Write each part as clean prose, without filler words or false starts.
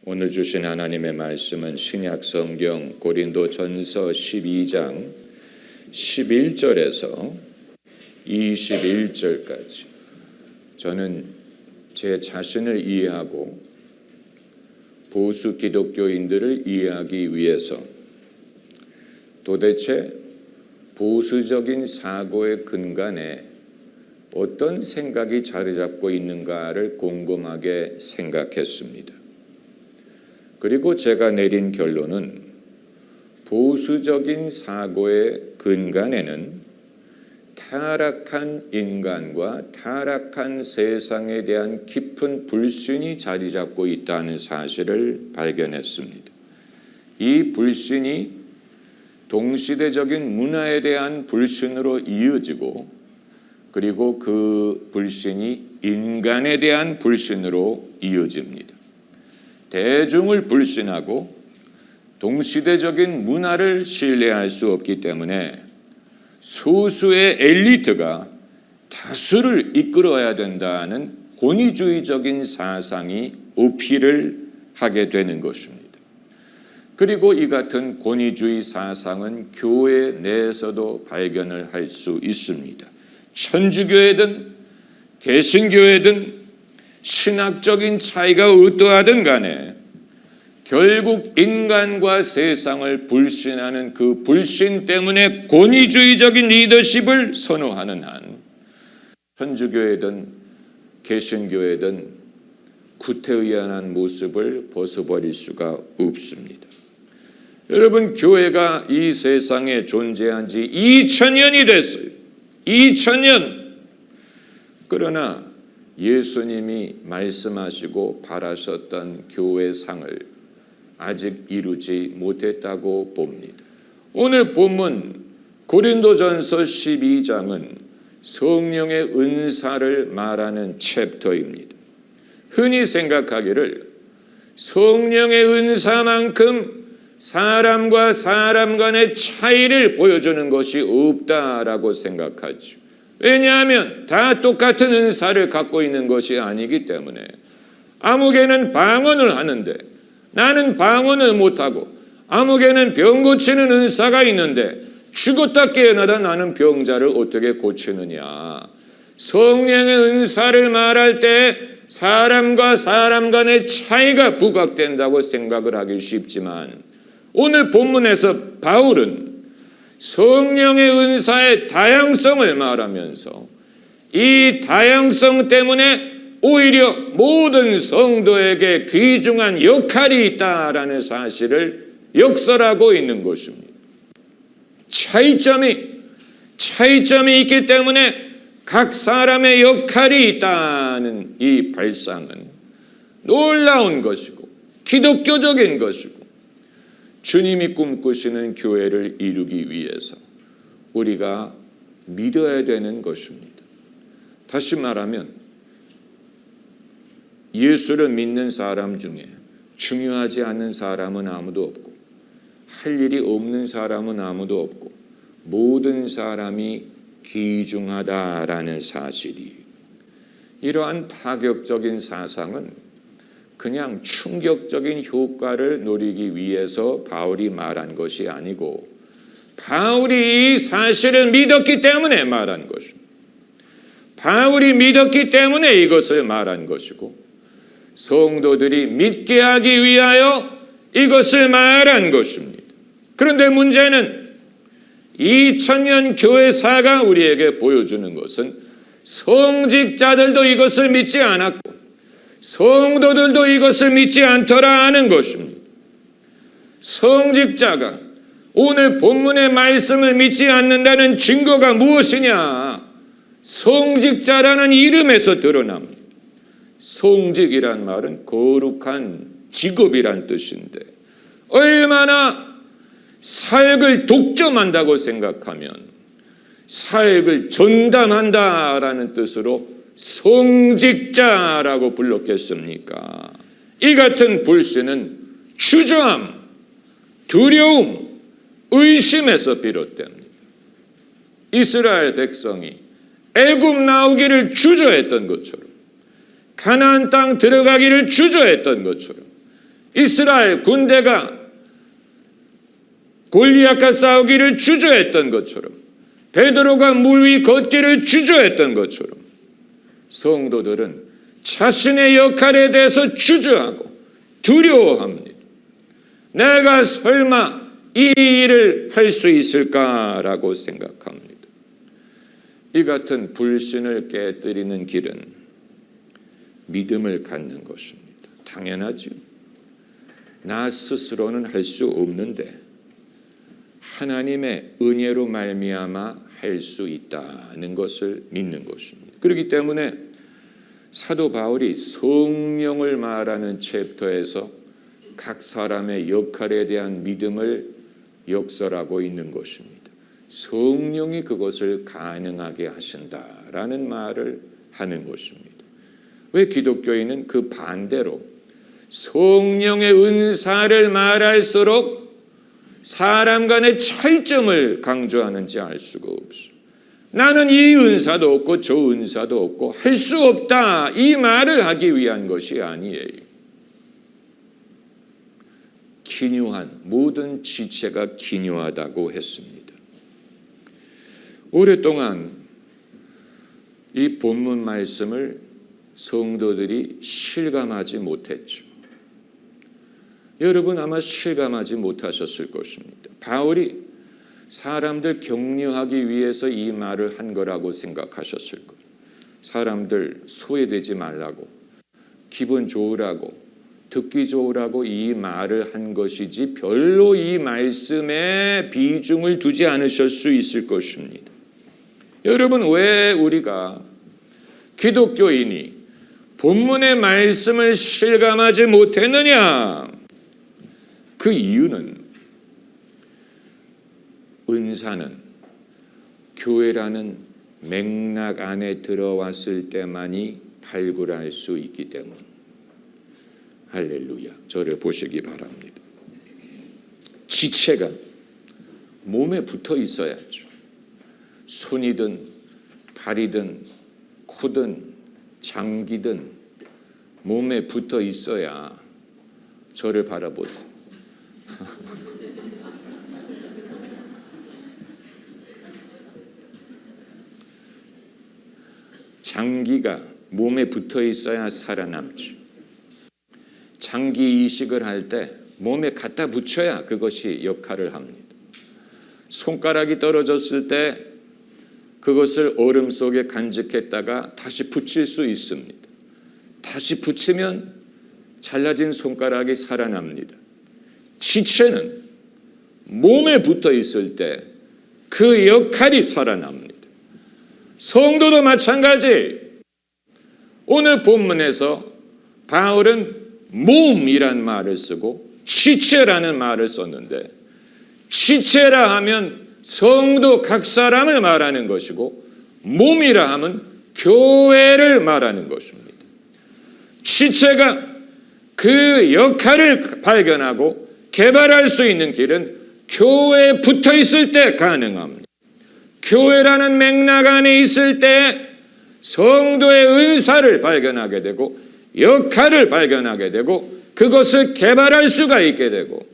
오늘 주신 하나님의 말씀은 신약 성경 고린도전서 12장 11절에서 21절까지 저는 제 자신을 이해하고 보수 기독교인들을 이해하기 위해서 도대체 보수적인 사고의 근간에 어떤 생각이 자리 잡고 있는가를 곰곰하게 생각했습니다. 그리고 제가 내린 결론은 보수적인 사고의 근간에는 타락한 인간과 타락한 세상에 대한 깊은 불신이 자리 잡고 있다는 사실을 발견했습니다. 이 불신이 동시대적인 문화에 대한 불신으로 이어지고 그리고 그 불신이 인간에 대한 불신으로 이어집니다. 대중을 불신하고 동시대적인 문화를 신뢰할 수 없기 때문에 소수의 엘리트가 다수를 이끌어야 된다는 권위주의적인 사상이 어필을 하게 되는 것입니다. 그리고 이 같은 권위주의 사상은 교회 내에서도 발견을 할 수 있습니다. 천주교회든 개신교회든 신학적인 차이가 어떠하든 간에 결국 인간과 세상을 불신하는 그 불신 때문에 권위주의적인 리더십을 선호하는 한 천주교회든 개신교회든 구태의연한 모습을 벗어버릴 수가 없습니다. 여러분, 교회가 이 세상에 존재한 지 2000년이 됐어요. 2000년. 그러나 예수님이 말씀하시고 바라셨던 교회상을 아직 이루지 못했다고 봅니다. 오늘 본문 고린도전서 12장은 성령의 은사를 말하는 챕터입니다. 흔히 생각하기를 성령의 은사만큼 사람과 사람 간의 차이를 보여주는 것이 없다라고 생각하죠. 왜냐하면 다 똑같은 은사를 갖고 있는 것이 아니기 때문에 아무개는 방언을 하는데 나는 방언을 못하고 아무개는 병 고치는 은사가 있는데 죽었다 깨어나다 나는 병자를 어떻게 고치느냐. 성령의 은사를 말할 때 사람과 사람 간의 차이가 부각된다고 생각을 하기 쉽지만 오늘 본문에서 바울은 성령의 은사의 다양성을 말하면서 이 다양성 때문에 오히려 모든 성도에게 귀중한 역할이 있다라는 사실을 역설하고 있는 것입니다. 차이점이 있기 때문에 각 사람의 역할이 있다는 이 발상은 놀라운 것이고 기독교적인 것이고 주님이 꿈꾸시는 교회를 이루기 위해서 우리가 믿어야 되는 것입니다. 다시 말하면 예수를 믿는 사람 중에 중요하지 않은 사람은 아무도 없고 할 일이 없는 사람은 아무도 없고 모든 사람이 귀중하다라는 사실이 이러한 파격적인 사상은 그냥 충격적인 효과를 노리기 위해서 바울이 말한 것이 아니고 바울이 이 사실을 믿었기 때문에 말한 것입니다. 바울이 믿었기 때문에 이것을 말한 것이고 성도들이 믿게 하기 위하여 이것을 말한 것입니다. 그런데 문제는 2000년 교회사가 우리에게 보여주는 것은 성직자들도 이것을 믿지 않았고 성도들도 이것을 믿지 않더라 하는 것입니다. 성직자가 오늘 본문의 말씀을 믿지 않는다는 증거가 무엇이냐? 성직자라는 이름에서 드러납니다. 성직이란 말은 거룩한 직업이란 뜻인데 얼마나 사역을 독점한다고 생각하면 사역을 전담한다라는 뜻으로 성직자라고 불렀겠습니까? 이 같은 불신은 주저함, 두려움, 의심에서 비롯됩니다. 이스라엘 백성이 애굽 나오기를 주저했던 것처럼 가나안 땅 들어가기를 주저했던 것처럼 이스라엘 군대가 골리앗과 싸우기를 주저했던 것처럼, 베드로가 물 위 걷기를 주저했던 것처럼 성도들은 자신의 역할에 대해서 주저하고 두려워합니다. 내가 설마 이 일을 할 수 있을까라고 생각합니다. 이 같은 불신을 깨뜨리는 길은 믿음을 갖는 것입니다. 당연하죠. 나 스스로는 할 수 없는데 하나님의 은혜로 말미암아 할 수 있다는 것을 믿는 것입니다. 그렇기 때문에 사도 바울이 성령을 말하는 챕터에서 각 사람의 역할에 대한 믿음을 역설하고 있는 것입니다. 성령이 그것을 가능하게 하신다라는 말을 하는 것입니다. 왜 기독교인은 그 반대로 성령의 은사를 말할수록 사람 간의 차이점을 강조하는지 알 수가 없어요. 나는 이 은사도 없고 저 은사도 없고 할 수 없다, 이 말을 하기 위한 것이 아니에요. 기묘한, 모든 지체가 기묘하다고 했습니다. 오랫동안 이 본문 말씀을 성도들이 실감하지 못했죠. 여러분 아마 실감하지 못하셨을 것입니다. 바울이 사람들 격려하기 위해서 이 말을 한 거라고 생각하셨을 거예요. 사람들 소외되지 말라고, 기분 좋으라고, 듣기 좋으라고 이 말을 한 것이지 별로 이 말씀에 비중을 두지 않으실 수 있을 것입니다. 여러분, 왜 우리가 기독교인이 본문의 말씀을 실감하지 못했느냐? 그 이유는 은사는 교회라는 맥락 안에 들어왔을 때만이 발굴할 수 있기 때문. 할렐루야. 저를 보시기 바랍니다. 지체가 몸에 붙어 있어야죠. 손이든 발이든 코든 장기든 몸에 붙어 있어야 저를 바라보세요. 장기가 몸에 붙어 있어야 살아남죠. 장기 이식을 할 때 몸에 갖다 붙여야 그것이 역할을 합니다. 손가락이 떨어졌을 때 그것을 얼음 속에 간직했다가 다시 붙일 수 있습니다. 다시 붙이면 잘라진 손가락이 살아납니다. 지체는 몸에 붙어 있을 때 그 역할이 살아납니다. 성도도 마찬가지. 오늘 본문에서 바울은 몸이란 말을 쓰고 지체라는 말을 썼는데, 지체라 하면 성도 각 사람을 말하는 것이고 몸이라 하면 교회를 말하는 것입니다. 지체가 그 역할을 발견하고 개발할 수 있는 길은 교회에 붙어 있을 때 가능합니다. 교회라는 맥락 안에 있을 때 성도의 은사를 발견하게 되고 역할을 발견하게 되고 그것을 개발할 수가 있게 되고,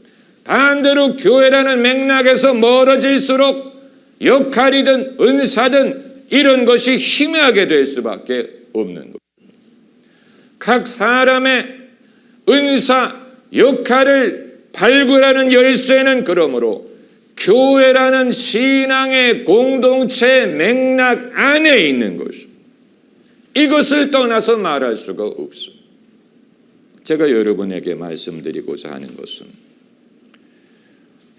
반대로 교회라는 맥락에서 멀어질수록 역할이든 은사든 이런 것이 희미하게 될 수밖에 없는 것입니다. 각 사람의 은사, 역할을 발굴하는 열쇠는 그러므로 교회라는 신앙의 공동체 맥락 안에 있는 것입니다. 이것을 떠나서 말할 수가 없습니다. 제가 여러분에게 말씀드리고자 하는 것은,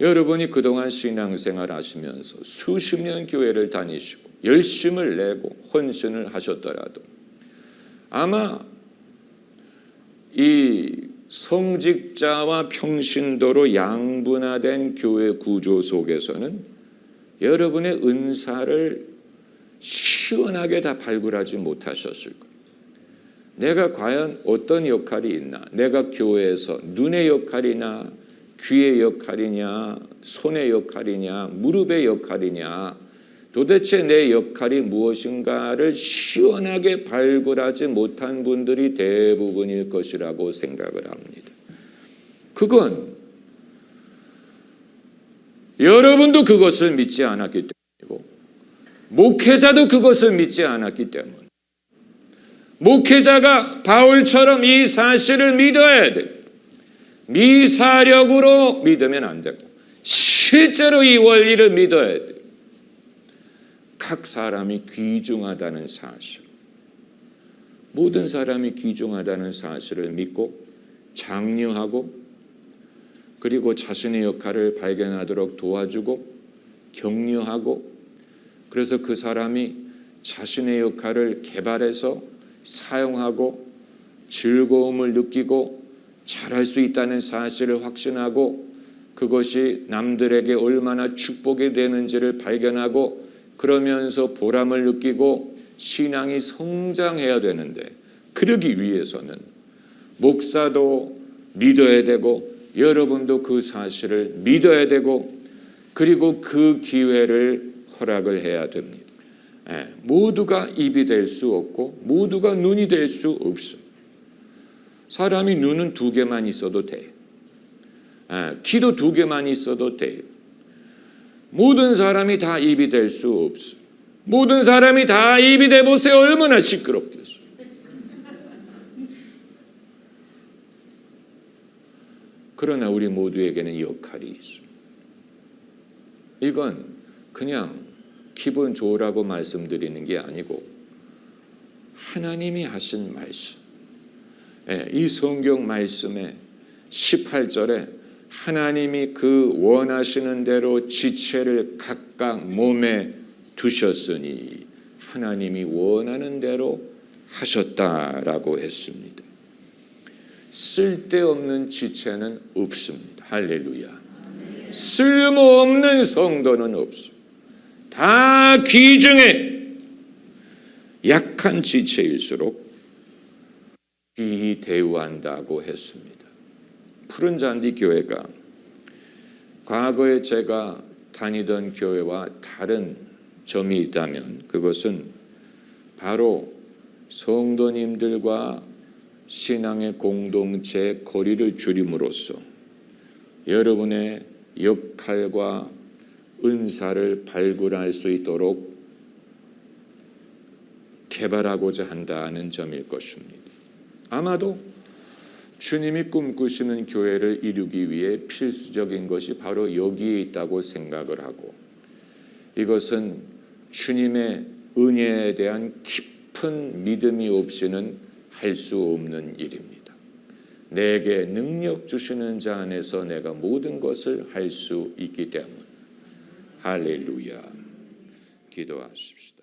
여러분이 그동안 신앙생활 하시면서 수십 년 교회를 다니시고 열심을 내고 헌신을 하셨더라도 아마 이 성직자와 평신도로 양분화된 교회 구조 속에서는 여러분의 은사를 시원하게 다 발굴하지 못하셨을 거예요. 내가 과연 어떤 역할이 있나? 내가 교회에서 눈의 역할이나 귀의 역할이냐, 손의 역할이냐, 무릎의 역할이냐, 도대체 내 역할이 무엇인가를 시원하게 발굴하지 못한 분들이 대부분일 것이라고 생각을 합니다. 그건 여러분도 그것을 믿지 않았기 때문이고 목회자도 그것을 믿지 않았기 때문. 목회자가 바울처럼 이 사실을 믿어야 돼요. 미사력으로 믿으면 안 되고 실제로 이 원리를 믿어야 돼요. 각 사람이 귀중하다는 사실, 모든 사람이 귀중하다는 사실을 믿고 장려하고 그리고 자신의 역할을 발견하도록 도와주고 격려하고 그래서 그 사람이 자신의 역할을 개발해서 사용하고 즐거움을 느끼고 잘할 수 있다는 사실을 확신하고 그것이 남들에게 얼마나 축복이 되는지를 발견하고 그러면서 보람을 느끼고 신앙이 성장해야 되는데 그러기 위해서는 목사도 믿어야 되고 여러분도 그 사실을 믿어야 되고 그리고 그 기회를 허락을 해야 됩니다. 모두가 입이 될 수 없고 모두가 눈이 될 수 없습니다. 사람이 눈은 2개만 있어도 돼요. 귀도 2개만 있어도 돼요. 모든 사람이 다 입이 될 수 없어요. 모든 사람이 다 입이 돼 보세요. 얼마나 시끄럽겠어요. 그러나 우리 모두에게는 역할이 있습니다. 이건 그냥 기분 좋으라고 말씀드리는 게 아니고 하나님이 하신 말씀. 이 성경 말씀에 18절에 하나님이 그 원하시는 대로 지체를 각각 몸에 두셨으니 하나님이 원하는 대로 하셨다라고 했습니다. 쓸데없는 지체는 없습니다. 할렐루야. 쓸모없는 성도는 없습니다. 다 귀중해. 약한 지체일수록 귀히 대우한다고 했습니다. 푸른 잔디 교회가 과거에 제가 다니던 교회와 다른 점이 있다면 그것은 바로 성도님들과 신앙의 공동체 거리를 줄임으로써 여러분의 역할과 은사를 발굴할 수 있도록 개발하고자 한다는 점일 것입니다. 아마도 주님이 꿈꾸시는 교회를 이루기 위해 필수적인 것이 바로 여기에 있다고 생각을 하고 이것은 주님의 은혜에 대한 깊은 믿음이 없이는 할 수 없는 일입니다. 내게 능력 주시는 자 안에서 내가 모든 것을 할 수 있기 때문. 할렐루야. 기도하십시다.